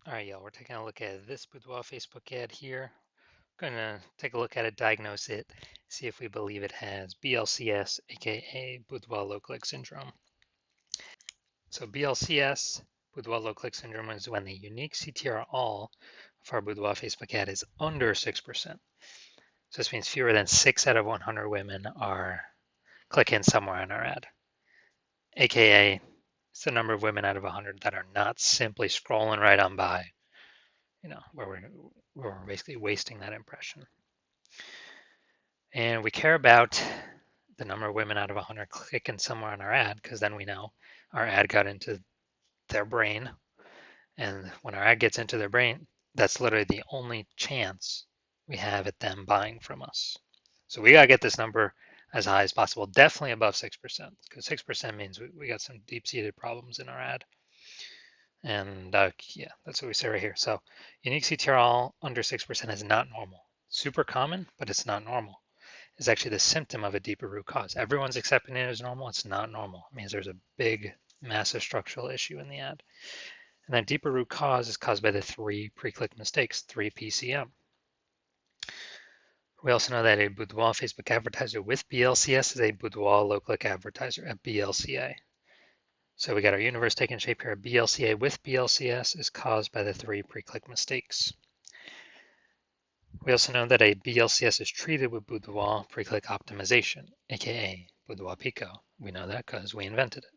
All right, y'all, we're taking a look at this Boudoir Facebook ad here. Going to take a look at it, diagnose it, see if we believe it has BLCS, aka Boudoir low click syndrome. So BLCS, Boudoir low click syndrome, is when the unique CTR all of our Boudoir Facebook ad is under 6%. So this means fewer than 6 out of 100 women are clicking somewhere on our ad, aka it's the number of women out of 100 that are not simply scrolling right on by, where we're basically wasting that impression. And we care about the number of women out of 100 clicking somewhere on our ad because then we know our ad got into their brain. And when our ad gets into their brain, that's literally the only chance we have at them buying from us. So we got to get this number as high as possible, definitely above 6%, because 6% means we got some deep-seated problems in our ad. And yeah, that's what we say right here. So unique CTRL under 6% is not normal. Super common, but it's not normal. Is actually the symptom of a deeper root cause. Everyone's accepting it as normal. It's not normal. It means there's a big, massive structural issue in the ad. And that deeper root cause is caused by the 3 pre-click mistakes, 3 PCM. We also know that a Boudoir Facebook advertiser with BLCS is a Boudoir low-click advertiser at BLCA. So we got our universe taking shape here. BLCA with BLCS is caused by the 3 pre-click mistakes. We also know that a BLCS is treated with Boudoir pre-click optimization, aka Boudoir Pico. We know that because we invented it.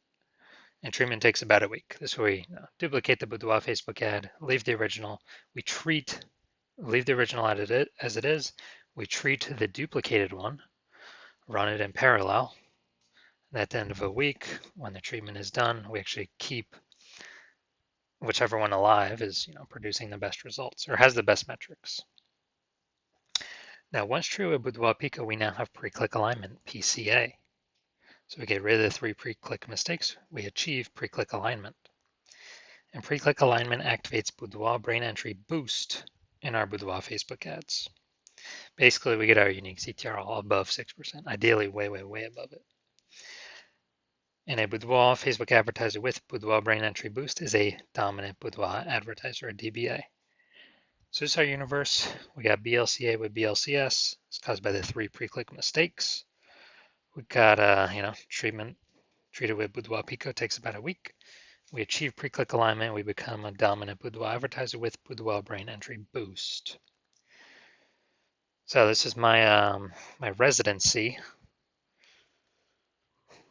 And treatment takes about a week. This way we duplicate the Boudoir Facebook ad, leave the original. Leave the original ad as it is. We treat the duplicated one, run it in parallel. And at the end of a week, when the treatment is done, we actually keep whichever one alive is producing the best results or has the best metrics. Now, once true with Boudoir Pico, we now have pre-click alignment, PCA. So we get rid of the 3 pre-click mistakes, we achieve pre-click alignment. And pre-click alignment activates Boudoir brain entry boost in our Boudoir Facebook ads. Basically, we get our unique CTR all above 6%, ideally way, way, way above it. And a Boudoir Facebook advertiser with Boudoir brain entry boost is a dominant Boudoir advertiser, a DBA. So this is our universe. We got BLCA with BLCS. It's caused by the 3 pre-click mistakes. We got treated with Boudoir Pico, takes about a week. We achieve pre-click alignment. We become a dominant Boudoir advertiser with Boudoir brain entry boost. So this is my my residency,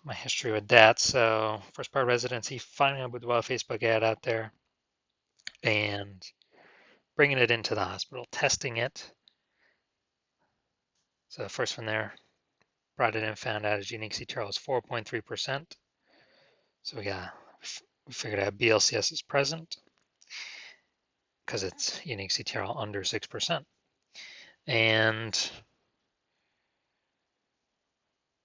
my history with that. So first part of residency, finding a Boudoir Facebook ad out there and bringing it into the hospital, testing it. So first one there, brought it in, found out its unique CTRL is 4.3%. So we figured out BLCS is present because it's unique CTRL under 6%. And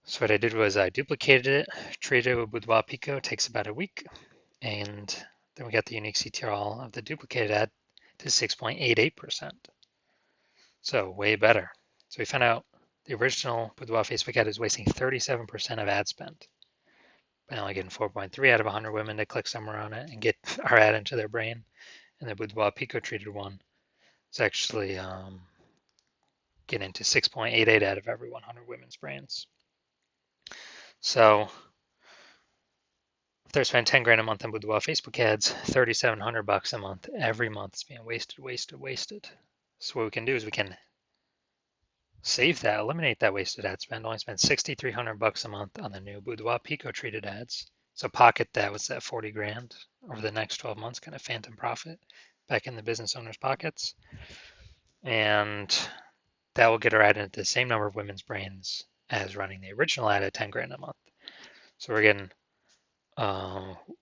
so what I did was I duplicated it, treated it with Boudoir Pico, takes about a week, and then we got the unique CTRL of the duplicated ad to 6.88%. So way better. So we found out the original Boudoir Facebook ad is wasting 37% of ad spend by only getting 4.3 out of 100 women to click somewhere on it and get our ad into their brain. And the Boudoir Pico treated one is actually getting into 6.88 out of every 100 women's brains. So if they're spending 10 grand a month on Boudoir Facebook ads, 3,700 bucks a month, every month is being wasted. So what we can do is we can save that, eliminate that wasted ad spend, only spend 6,300 bucks a month on the new Boudoir Pico treated ads. So pocket that, what's that, 40 grand over the next 12 months, kind of phantom profit back in the business owner's pockets. And that will get our ad into the same number of women's brains as running the original ad at 10 grand a month. So we're getting,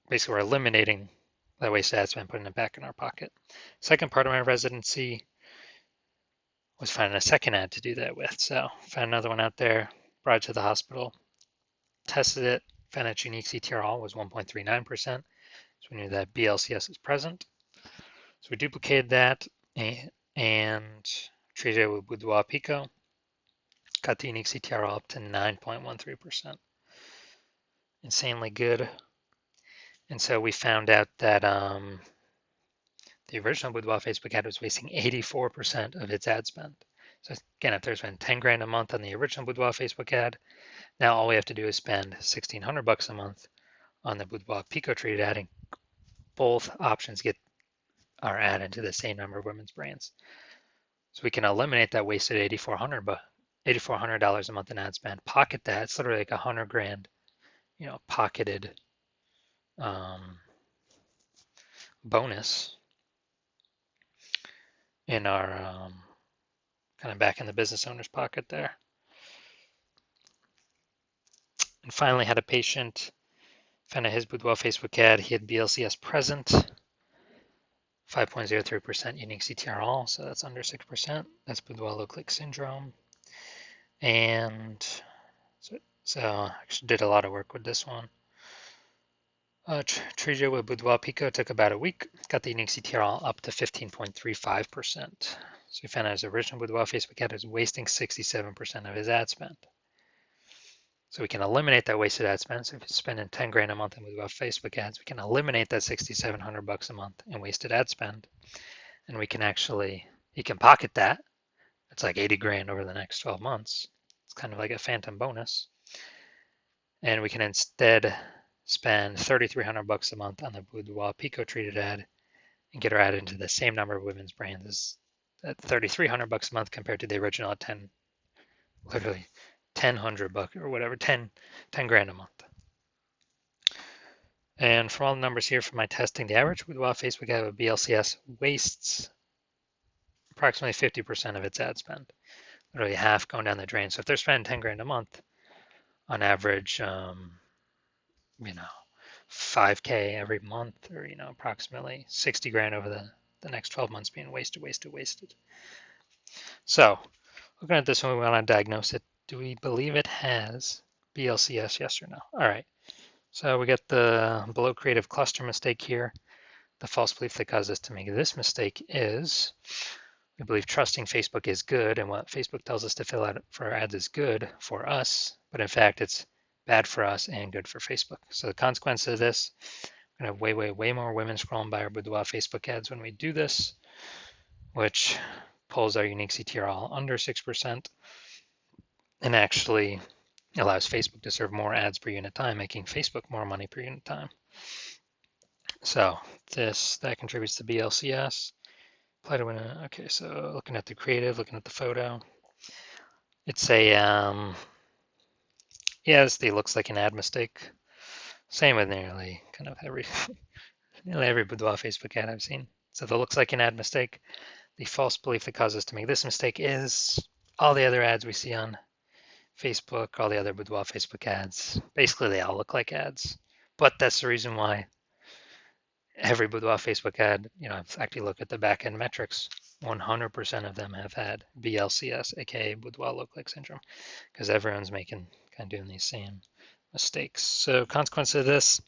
basically we're eliminating that wasted ad spend, putting it back in our pocket. Second part of my residency was finding a second ad to do that with. So found another one out there, brought it to the hospital, tested it, found its unique CTRL was 1.39%. So we knew that BLCS is present. So we duplicated that and treated it with Boudoir Pico, got the unique CTRL up to 9.13%. Insanely good. And so we found out that the original Boudoir Facebook ad was wasting 84% of its ad spend. So again, if there's been 10 grand a month on the original Boudoir Facebook ad, now all we have to do is spend 1,600 bucks a month on the Boudoir Pico treated ad, and both options get our ad into the same number of women's brands. So we can eliminate that wasted $8,400 a month in ad spend, pocket that. It's literally like 100 grand, pocketed bonus in our kind of back in the business owner's pocket there. And finally, had a patient found his Boudoir Facebook ad. He had BLCS present, 5.03% unique CTR all, so that's under 6%. That's Boudoir low click syndrome. And so I actually did a lot of work with this one. Treated with Boudoir Pico took about a week, got the unique CTR all up to 15.35%. So we found out his original Boudoir Facebook ad was wasting 67% of his ad spend. So we can eliminate that wasted ad spend. So if you're spending 10 grand a month in Boudoir Facebook ads, we can eliminate that 6,700 bucks a month in wasted ad spend. And we can you can pocket that. It's like 80 grand over the next 12 months. It's kind of like a phantom bonus. And we can instead spend 3,300 bucks a month on the Boudoir Pico treated ad and get our ad into the same number of women's brands at 3,300 bucks a month compared to the original at 1,000 bucks or whatever, 10 grand a month. And from all the numbers here from my testing, the average Boudoir Facebook ad with BLCS wastes approximately 50% of its ad spend, literally half going down the drain. So if they're spending 10 grand a month, on average, 5K every month, or approximately 60 grand over the next 12 months being wasted. So looking at this one, we want to diagnose it. Do we believe it has BLCS, yes or no? All right, so we get the below creative cluster mistake here. The false belief that caused us to make this mistake is we believe trusting Facebook is good, and what Facebook tells us to fill out for our ads is good for us, but in fact it's bad for us and good for Facebook. So the consequence of this, we're going to have way more women scrolling by our Boudoir Facebook ads when we do this, which pulls our unique CTR all under 6% and actually allows Facebook to serve more ads per unit time, making Facebook more money per unit time. So that contributes to BLCS. Okay, so looking at the creative, looking at the photo, it's a yes, it looks like an ad mistake. Same with nearly every Boudoir Facebook ad I've seen. So that looks like an ad mistake. The false belief that caused us to make this mistake is all the other ads we see on Facebook, all the other Boudoir Facebook ads. Basically, they all look like ads. But that's the reason why every Boudoir Facebook ad, if actually look at the back-end metrics, 100% of them have had BLCS, aka Boudoir low-click syndrome, because everyone's doing these same mistakes. So consequence of this,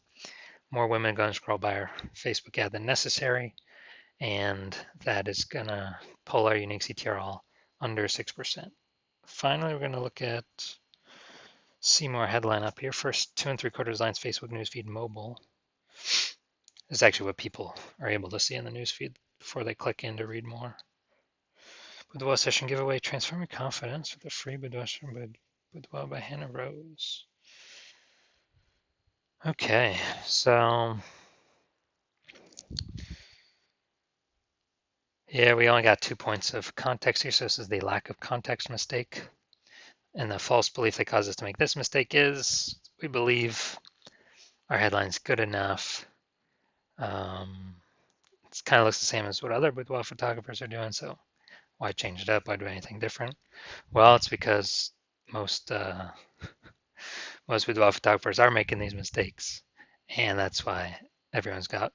more women are going to scroll by our Facebook ad than necessary, and that is going to pull our unique CTR all under 6%. Finally, we're going to look at Seymour headline up here. First 2 3/4 lines Facebook newsfeed mobile. This is actually what people are able to see in the newsfeed before they click in to read more. Boudoir session giveaway, transform your confidence with a free Boudoir by Hannah Rose. Okay, so yeah, we only got 2 points of context here, so this is the lack of context mistake. And the false belief that caused us to make this mistake is we believe our headline's good enough. It kind of looks the same as what other boudoir photographers are doing, so why change it up? Why do anything different? Well, it's because most boudoir photographers are making these mistakes, and that's why everyone's got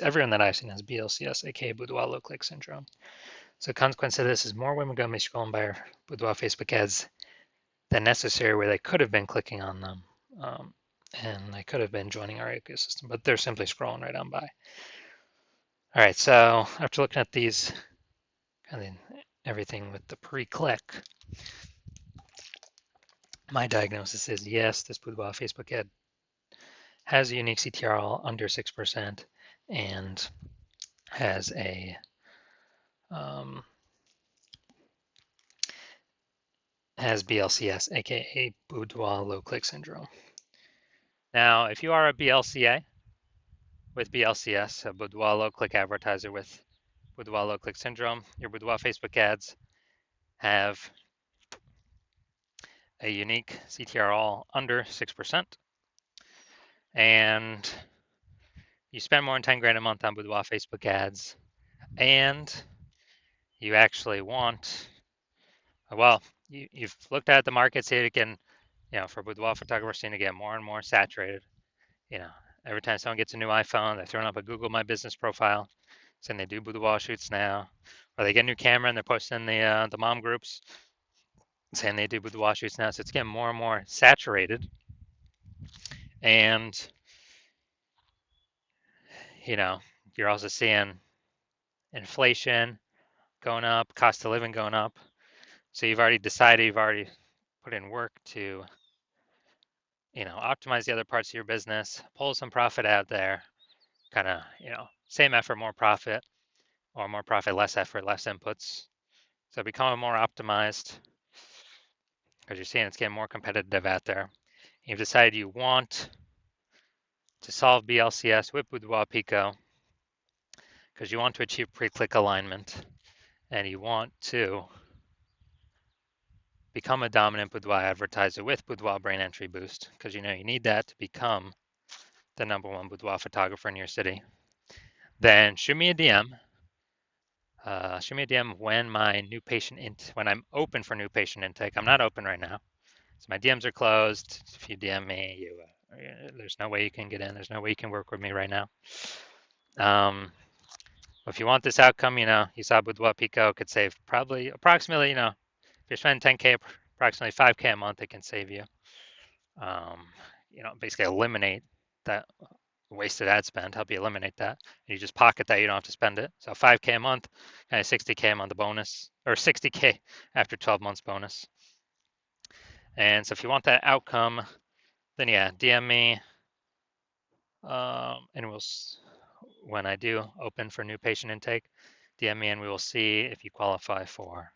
everyone that I've seen has BLCS, aka Boudoir low click syndrome. So consequence of this is more women going to be scrolling by our Boudoir Facebook ads than necessary, where they could have been clicking on them, and they could have been joining our ecosystem, but they're simply scrolling right on by. All right, so after looking at these, everything with the pre-click, my diagnosis is yes, this Boudoir Facebook ad has a unique CTR all under 6%, and has a has BLCS, aka Boudoir low click syndrome. Now, if you are a BLCA with BLCS, a Boudoir low click advertiser with Boudoir low click syndrome, your Boudoir Facebook ads have a unique CTR all under 6%, and you spend more than 10 grand a month on Boudoir Facebook ads, and you actually want, well, you've looked at the market, see it can, for boudoir photographers, seem to get more and more saturated. Every time someone gets a new iPhone, they're throwing up a Google My Business profile, saying they do boudoir shoots now, or they get a new camera and they're posting the mom groups saying they do boudoir shoots now. So it's getting more and more saturated, and you're also seeing inflation going up, cost of living going up. So you've already decided, you've already put in work to optimize the other parts of your business, pull some profit out there, kind of, same effort, more profit, or more profit, less effort, less inputs. So becoming more optimized because you're seeing it's getting more competitive out there. You've decided you want to solve BLCS with Boudoir Pico because you want to achieve pre-click alignment and you want to become a dominant Boudoir advertiser with Boudoir Brain Entry Boost because you need that to become the #1 boudoir photographer in your city. Then shoot me a DM. Shoot me a DM when I'm open for new patient intake. I'm not open right now, so my DMs are closed. If you DM me, there's no way you can get in. There's no way you can work with me right now. If you want this outcome, you saw Boudoir Pico could save probably approximately, if you're spending 10K, approximately 5K a month, it can save you. Basically eliminate that wasted ad spend, help you eliminate that. And you just pocket that, you don't have to spend it. So 5K a month, kind of 60K a month bonus, or 60K after 12 months bonus. And so if you want that outcome, then yeah, DM me. And when I do open for new patient intake, DM me and we will see if you qualify for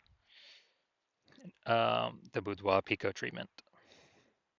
the Boudoir Pico treatment.